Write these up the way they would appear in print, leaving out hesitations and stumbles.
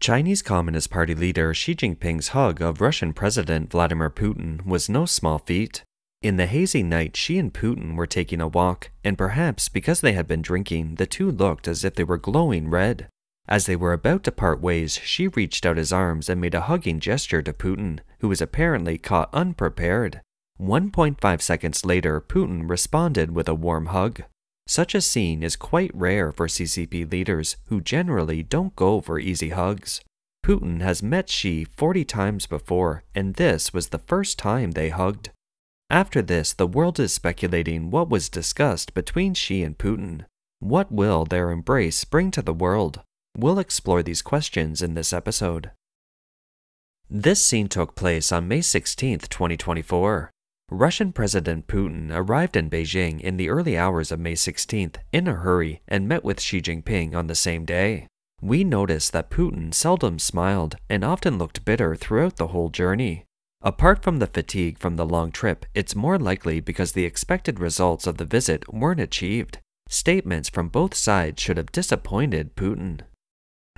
Chinese Communist Party leader Xi Jinping's hug of Russian President Vladimir Putin was no small feat. In the hazy night, Xi and Putin were taking a walk, and perhaps because they had been drinking, the two looked as if they were glowing red. As they were about to part ways, Xi reached out his arms and made a hugging gesture to Putin, who was apparently caught unprepared. 1.5 seconds later, Putin responded with a warm hug. Such a scene is quite rare for CCP leaders, who generally don't go for easy hugs. Putin has met Xi 40 times before, and this was the first time they hugged. After this, the world is speculating what was discussed between Xi and Putin. What will their embrace bring to the world? We'll explore these questions in this episode. This scene took place on May 16, 2024. Russian President Putin arrived in Beijing in the early hours of May 16th in a hurry and met with Xi Jinping on the same day. We noticed that Putin seldom smiled and often looked bitter throughout the whole journey. Apart from the fatigue from the long trip, it's more likely because the expected results of the visit weren't achieved. Statements from both sides should have disappointed Putin.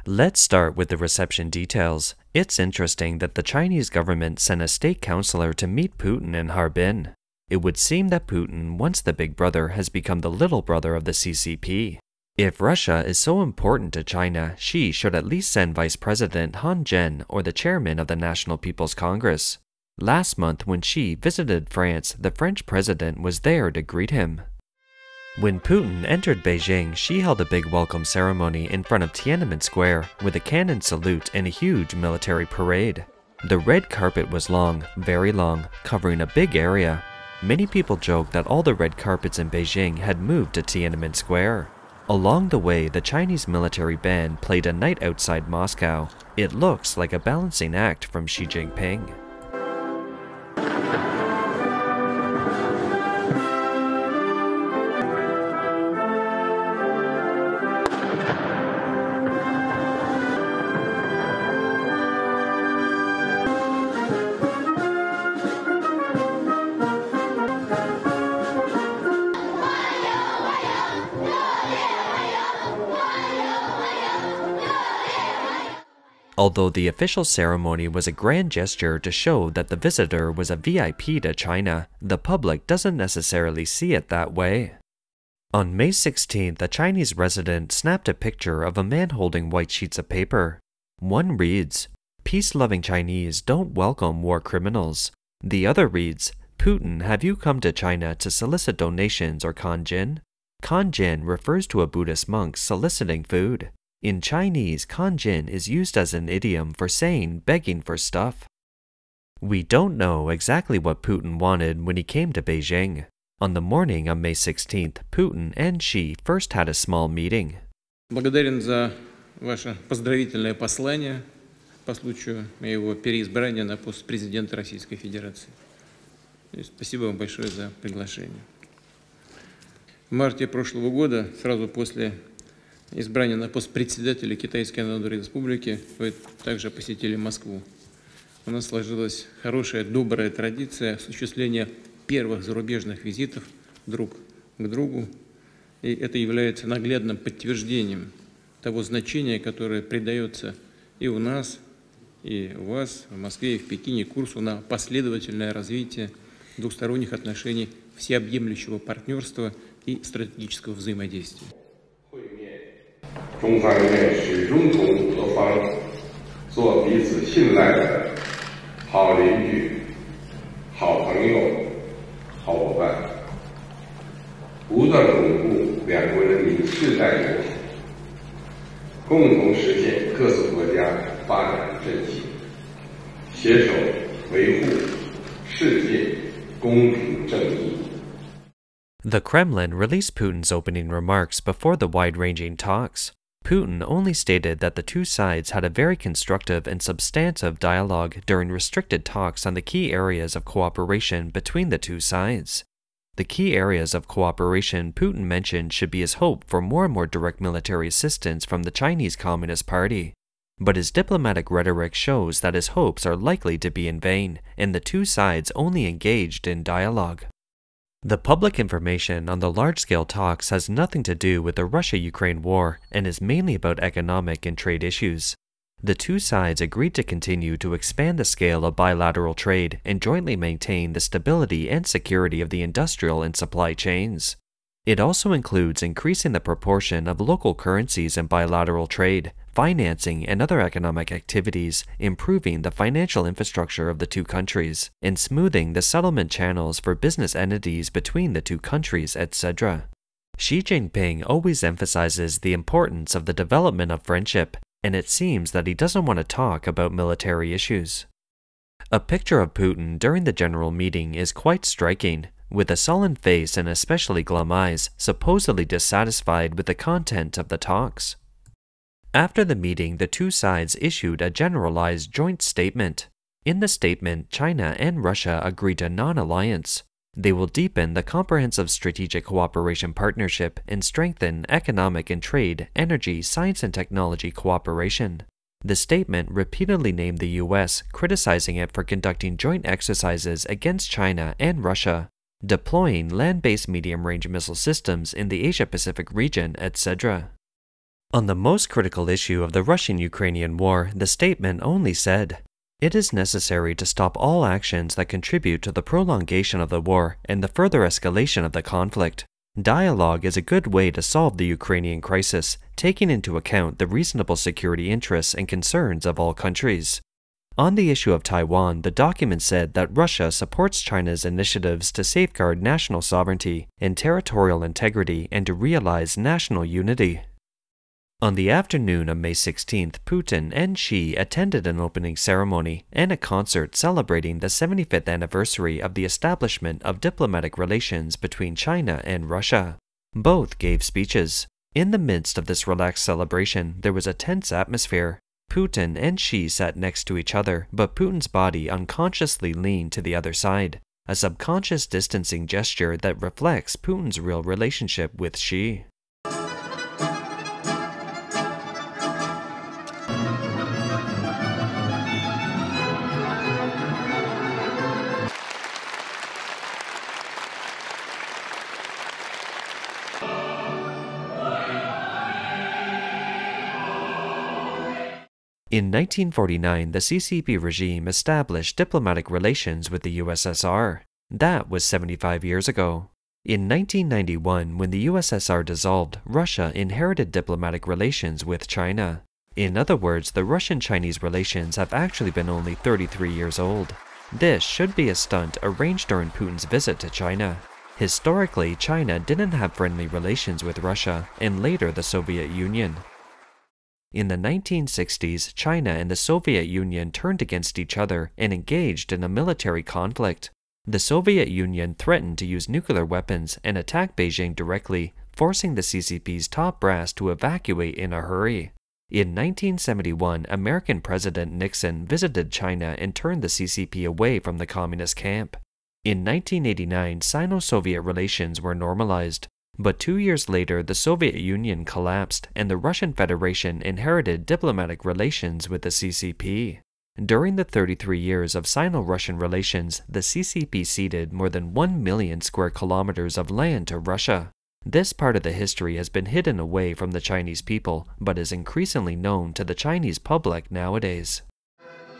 Let's start with the reception details. It's interesting that the Chinese government sent a state counselor to meet Putin in Harbin. It would seem that Putin, once the big brother, has become the little brother of the CCP. If Russia is so important to China, Xi should at least send Vice President Han Zhen or the chairman of the National People's Congress. Last month when Xi visited France, the French president was there to greet him. When Putin entered Beijing, Xi held a big welcome ceremony in front of Tiananmen Square with a cannon salute and a huge military parade. The red carpet was long, very long, covering a big area. Many people joked that all the red carpets in Beijing had moved to Tiananmen Square. Along the way, the Chinese military band played A Night Outside Moscow. It looks like a balancing act from Xi Jinping. Although the official ceremony was a grand gesture to show that the visitor was a VIP to China, the public doesn't necessarily see it that way. On May 16th, a Chinese resident snapped a picture of a man holding white sheets of paper. One reads, "Peace-loving Chinese don't welcome war criminals." The other reads, "Putin, have you come to China to solicit donations or kanjin?" Kanjin refers to a Buddhist monk soliciting food. In Chinese, kanjin is used as an idiom for saying begging for stuff. We don't know exactly what Putin wanted when he came to Beijing. On the morning of May 16th, Putin and Xi first had a small meeting. Благодарен за ваше поздравительное послание по случаю моего переизбрания на пост президента Российской Федерации. Спасибо вам большое за приглашение. В марте прошлого года, сразу после избрания на пост председателя Китайской Народной Республики, вы также посетили Москву. У нас сложилась хорошая, добрая традиция осуществления первых зарубежных визитов друг к другу, и это является наглядным подтверждением того значения, которое придается и у нас, и у вас в Москве и в Пекине курсу на последовательное развитие двусторонних отношений, всеобъемлющего партнерства и стратегического взаимодействия. 中方愿始终同俄方做彼此信赖的好邻居、好朋友、好伙伴，不断巩固两国人民世代友好，共同实现各自国家发展振兴，携手维护世界公平正义。 The Kremlin released Putin's opening remarks before the wide-ranging talks. Putin only stated that the two sides had a very constructive and substantive dialogue during restricted talks on the key areas of cooperation between the two sides. The key areas of cooperation Putin mentioned should be his hope for more and more direct military assistance from the Chinese Communist Party. But his diplomatic rhetoric shows that his hopes are likely to be in vain, and the two sides only engaged in dialogue. The public information on the large-scale talks has nothing to do with the Russia-Ukraine war and is mainly about economic and trade issues. The two sides agreed to continue to expand the scale of bilateral trade and jointly maintain the stability and security of the industrial and supply chains. It also includes increasing the proportion of local currencies in bilateral trade, financing and other economic activities, improving the financial infrastructure of the two countries, and smoothing the settlement channels for business entities between the two countries, etc. Xi Jinping always emphasizes the importance of the development of friendship, and it seems that he doesn't want to talk about military issues. A picture of Putin during the general meeting is quite striking, with a sullen face and especially glum eyes, supposedly dissatisfied with the content of the talks. After the meeting, the two sides issued a generalized joint statement. In the statement, China and Russia agreed to non-alliance. They will deepen the comprehensive strategic cooperation partnership and strengthen economic and trade, energy, science and technology cooperation. The statement repeatedly named the US, criticizing it for conducting joint exercises against China and Russia, deploying land-based medium-range missile systems in the Asia-Pacific region, etc. On the most critical issue of the Russian-Ukrainian war, the statement only said, "It is necessary to stop all actions that contribute to the prolongation of the war and the further escalation of the conflict. Dialogue is a good way to solve the Ukrainian crisis, taking into account the reasonable security interests and concerns of all countries." On the issue of Taiwan, the document said that Russia supports China's initiatives to safeguard national sovereignty and territorial integrity and to realize national unity. On the afternoon of May 16th, Putin and Xi attended an opening ceremony and a concert celebrating the 75th anniversary of the establishment of diplomatic relations between China and Russia. Both gave speeches. In the midst of this relaxed celebration, there was a tense atmosphere. Putin and Xi sat next to each other, but Putin's body unconsciously leaned to the other side, a subconscious distancing gesture that reflects Putin's real relationship with Xi. In 1949, the CCP regime established diplomatic relations with the USSR. That was 75 years ago. In 1991, when the USSR dissolved, Russia inherited diplomatic relations with China. In other words, the Russian-Chinese relations have actually been only 33 years old. This should be a stunt arranged during Putin's visit to China. Historically, China didn't have friendly relations with Russia, and later the Soviet Union. In the 1960s, China and the Soviet Union turned against each other and engaged in a military conflict. The Soviet Union threatened to use nuclear weapons and attack Beijing directly, forcing the CCP's top brass to evacuate in a hurry. In 1971, American President Nixon visited China and turned the CCP away from the communist camp. In 1989, Sino-Soviet relations were normalized. But 2 years later, the Soviet Union collapsed and the Russian Federation inherited diplomatic relations with the CCP. During the 33 years of Sino-Russian relations, the CCP ceded more than 1 million square kilometers of land to Russia. This part of the history has been hidden away from the Chinese people, but is increasingly known to the Chinese public nowadays.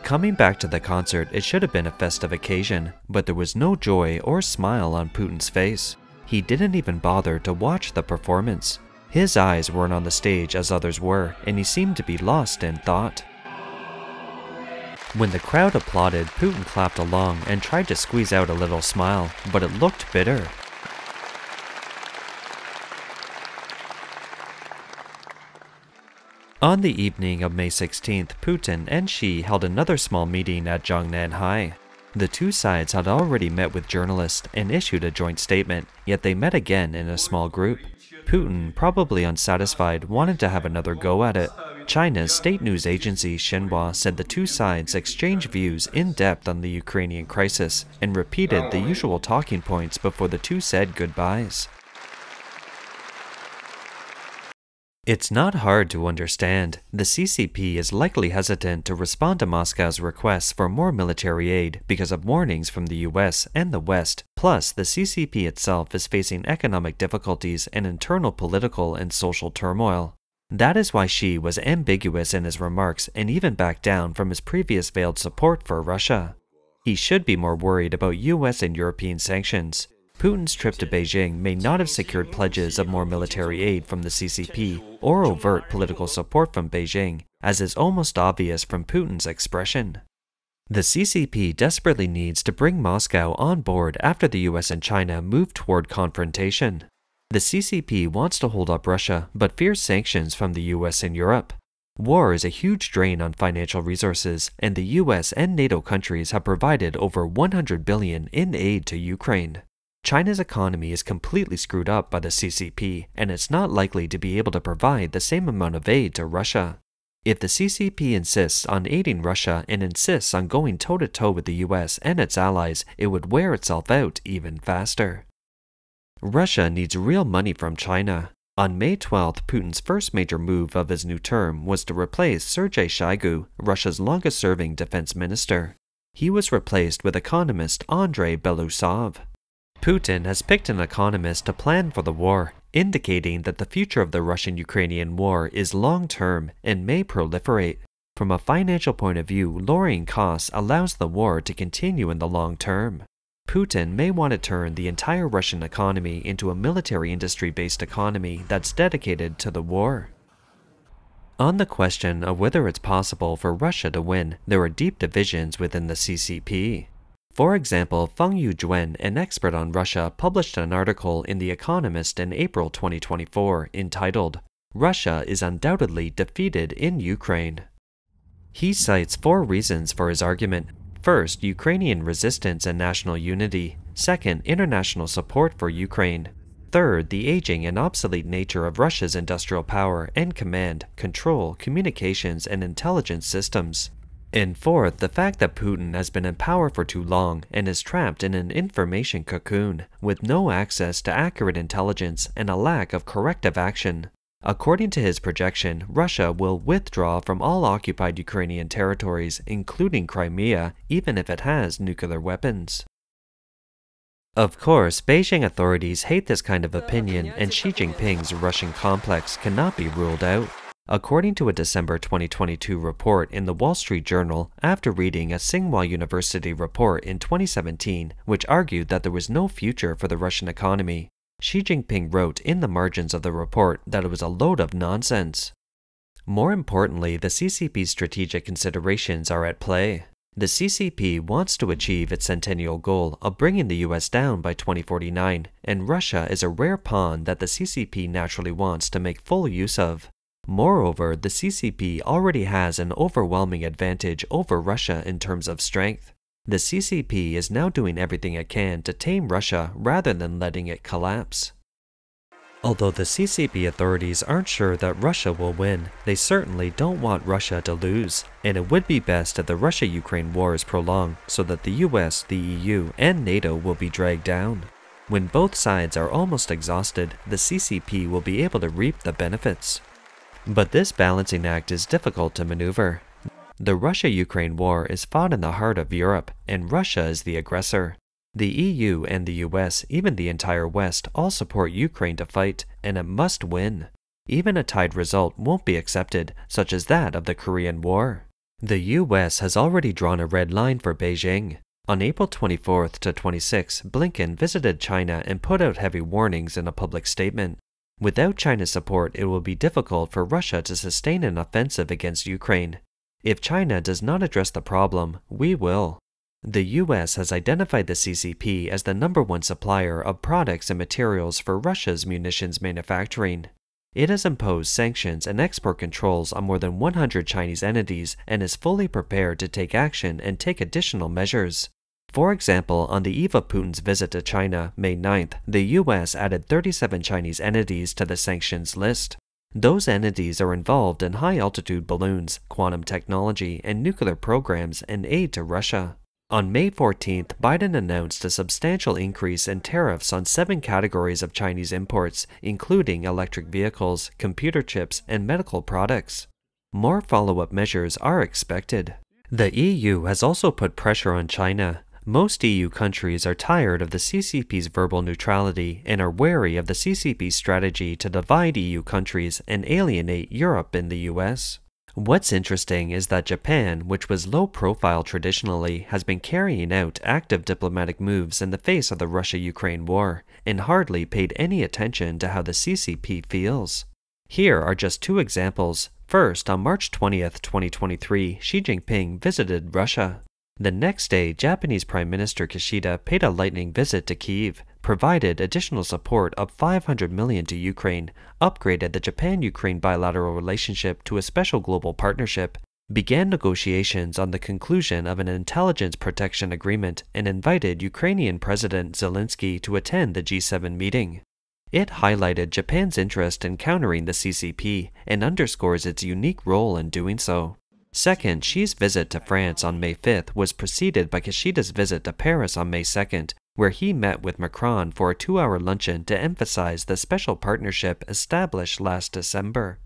Coming back to the concert, it should have been a festive occasion, but there was no joy or smile on Putin's face. He didn't even bother to watch the performance. His eyes weren't on the stage as others were, and he seemed to be lost in thought. When the crowd applauded, Putin clapped along and tried to squeeze out a little smile, but it looked bitter. On the evening of May 16th, Putin and Xi held another small meeting at Zhongnanhai. The two sides had already met with journalists and issued a joint statement, yet they met again in a small group. Putin, probably unsatisfied, wanted to have another go at it. China's state news agency Xinhua said the two sides exchanged views in depth on the Ukrainian crisis and repeated the usual talking points before the two said goodbyes. It's not hard to understand. The CCP is likely hesitant to respond to Moscow's requests for more military aid because of warnings from the US and the West. Plus, the CCP itself is facing economic difficulties and internal political and social turmoil. That is why Xi was ambiguous in his remarks and even backed down from his previous veiled support for Russia. He should be more worried about US and European sanctions. Putin's trip to Beijing may not have secured pledges of more military aid from the CCP or overt political support from Beijing, as is almost obvious from Putin's expression. The CCP desperately needs to bring Moscow on board after the US and China move toward confrontation. The CCP wants to hold up Russia, but fears sanctions from the US and Europe. War is a huge drain on financial resources, and the US and NATO countries have provided over $100 billion in aid to Ukraine. China's economy is completely screwed up by the CCP, and it's not likely to be able to provide the same amount of aid to Russia. If the CCP insists on aiding Russia and insists on going toe-to-toe with the US and its allies, it would wear itself out even faster. Russia needs real money from China. On May 12th, Putin's first major move of his new term was to replace Sergei Shoigu, Russia's longest-serving defense minister. He was replaced with economist Andrei Belousov. Putin has picked an economist to plan for the war, indicating that the future of the Russian-Ukrainian war is long-term and may proliferate. From a financial point of view, lowering costs allows the war to continue in the long term. Putin may want to turn the entire Russian economy into a military industry-based economy that's dedicated to the war. On the question of whether it's possible for Russia to win, there are deep divisions within the CCP. For example, Feng Yujuan, an expert on Russia, published an article in The Economist in April 2024 entitled, "Russia is undoubtedly defeated in Ukraine." He cites 4 reasons for his argument. First, Ukrainian resistance and national unity. Second, international support for Ukraine. Third, the aging and obsolete nature of Russia's industrial power and command, control, communications, and intelligence systems. And fourth, the fact that Putin has been in power for too long and is trapped in an information cocoon, with no access to accurate intelligence and a lack of corrective action. According to his projection, Russia will withdraw from all occupied Ukrainian territories, including Crimea, even if it has nuclear weapons. Of course, Beijing authorities hate this kind of opinion, and Xi Jinping's Russian complex cannot be ruled out. According to a December 2022 report in the Wall Street Journal, after reading a Tsinghua University report in 2017, which argued that there was no future for the Russian economy, Xi Jinping wrote in the margins of the report that it was a load of nonsense. More importantly, the CCP's strategic considerations are at play. The CCP wants to achieve its centennial goal of bringing the US down by 2049, and Russia is a rare pawn that the CCP naturally wants to make full use of. Moreover, the CCP already has an overwhelming advantage over Russia in terms of strength. The CCP is now doing everything it can to tame Russia rather than letting it collapse. Although the CCP authorities aren't sure that Russia will win, they certainly don't want Russia to lose, and it would be best if the Russia-Ukraine war is prolonged so that the US, the EU, and NATO will be dragged down. When both sides are almost exhausted, the CCP will be able to reap the benefits. But this balancing act is difficult to maneuver. The Russia-Ukraine war is fought in the heart of Europe, and Russia is the aggressor. The EU and the US, even the entire West, all support Ukraine to fight, and it must win. Even a tied result won't be accepted, such as that of the Korean War. The US has already drawn a red line for Beijing. On April 24th to 26th, Blinken visited China and put out heavy warnings in a public statement. Without China's support, it will be difficult for Russia to sustain an offensive against Ukraine. If China does not address the problem, we will. The US has identified the CCP as the #1 supplier of products and materials for Russia's munitions manufacturing. It has imposed sanctions and export controls on more than 100 Chinese entities and is fully prepared to take action and take additional measures. For example, on the eve of Putin's visit to China, May 9th, the US added 37 Chinese entities to the sanctions list. Those entities are involved in high-altitude balloons, quantum technology, and nuclear programs and aid to Russia. On May 14th, Biden announced a substantial increase in tariffs on 7 categories of Chinese imports, including electric vehicles, computer chips, and medical products. More follow-up measures are expected. The EU has also put pressure on China. Most EU countries are tired of the CCP's verbal neutrality and are wary of the CCP's strategy to divide EU countries and alienate Europe and the US. What's interesting is that Japan, which was low profile traditionally, has been carrying out active diplomatic moves in the face of the Russia-Ukraine war and hardly paid any attention to how the CCP feels. Here are just two examples. First, on March 20th, 2023, Xi Jinping visited Russia. The next day, Japanese Prime Minister Kishida paid a lightning visit to Kyiv, provided additional support of $500 million to Ukraine, upgraded the Japan-Ukraine bilateral relationship to a special global partnership, began negotiations on the conclusion of an intelligence protection agreement, and invited Ukrainian President Zelensky to attend the G7 meeting. It highlighted Japan's interest in countering the CCP and underscores its unique role in doing so. Second, Xi's visit to France on May 5th was preceded by Kishida's visit to Paris on May 2nd, where he met with Macron for a 2-hour luncheon to emphasize the special partnership established last December.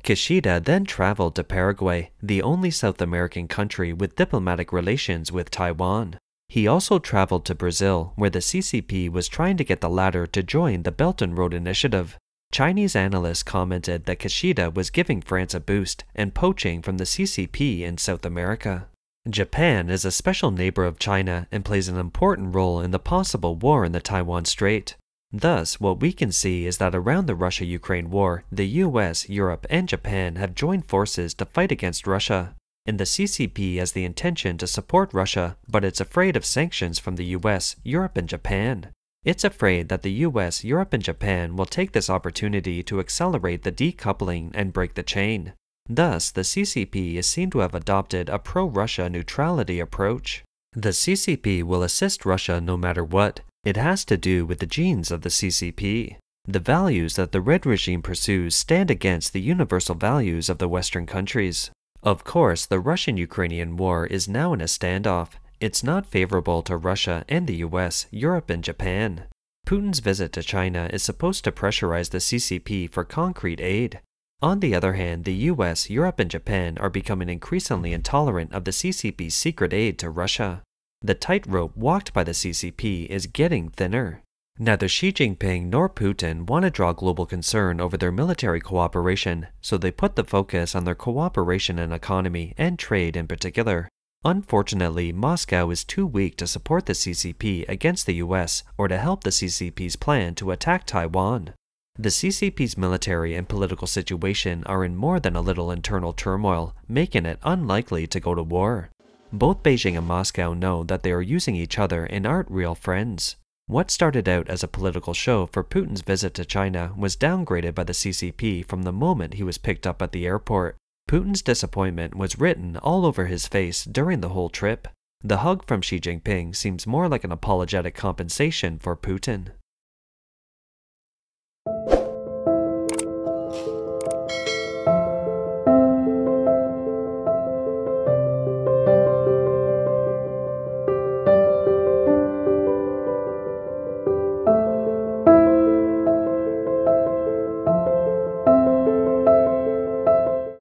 Kishida then traveled to Paraguay, the only South American country with diplomatic relations with Taiwan. He also traveled to Brazil, where the CCP was trying to get the latter to join the Belt and Road Initiative. Chinese analysts commented that Kishida was giving France a boost and poaching from the CCP in South America. Japan is a special neighbor of China and plays an important role in the possible war in the Taiwan Strait. Thus, what we can see is that around the Russia-Ukraine war, the US, Europe, and Japan have joined forces to fight against Russia. And the CCP has the intention to support Russia, but it's afraid of sanctions from the US, Europe, and Japan. It's afraid that the US, Europe, and Japan will take this opportunity to accelerate the decoupling and break the chain. Thus, the CCP is seen to have adopted a pro-Russia neutrality approach. The CCP will assist Russia no matter what. It has to do with the genes of the CCP. The values that the Red regime pursues stand against the universal values of the Western countries. Of course, the Russian-Ukrainian war is now in a standoff. It's not favorable to Russia and the US, Europe, and Japan. Putin's visit to China is supposed to pressurize the CCP for concrete aid. On the other hand, the US, Europe, and Japan are becoming increasingly intolerant of the CCP's secret aid to Russia. The tightrope walked by the CCP is getting thinner. Neither Xi Jinping nor Putin want to draw global concern over their military cooperation, so they put the focus on their cooperation in economy and trade in particular. Unfortunately, Moscow is too weak to support the CCP against the US or to help the CCP's plan to attack Taiwan. The CCP's military and political situation are in more than a little internal turmoil, making it unlikely to go to war. Both Beijing and Moscow know that they are using each other and aren't real friends. What started out as a political show for Putin's visit to China was downgraded by the CCP from the moment he was picked up at the airport. Putin's disappointment was written all over his face during the whole trip. The hug from Xi Jinping seems more like an apologetic compensation for Putin.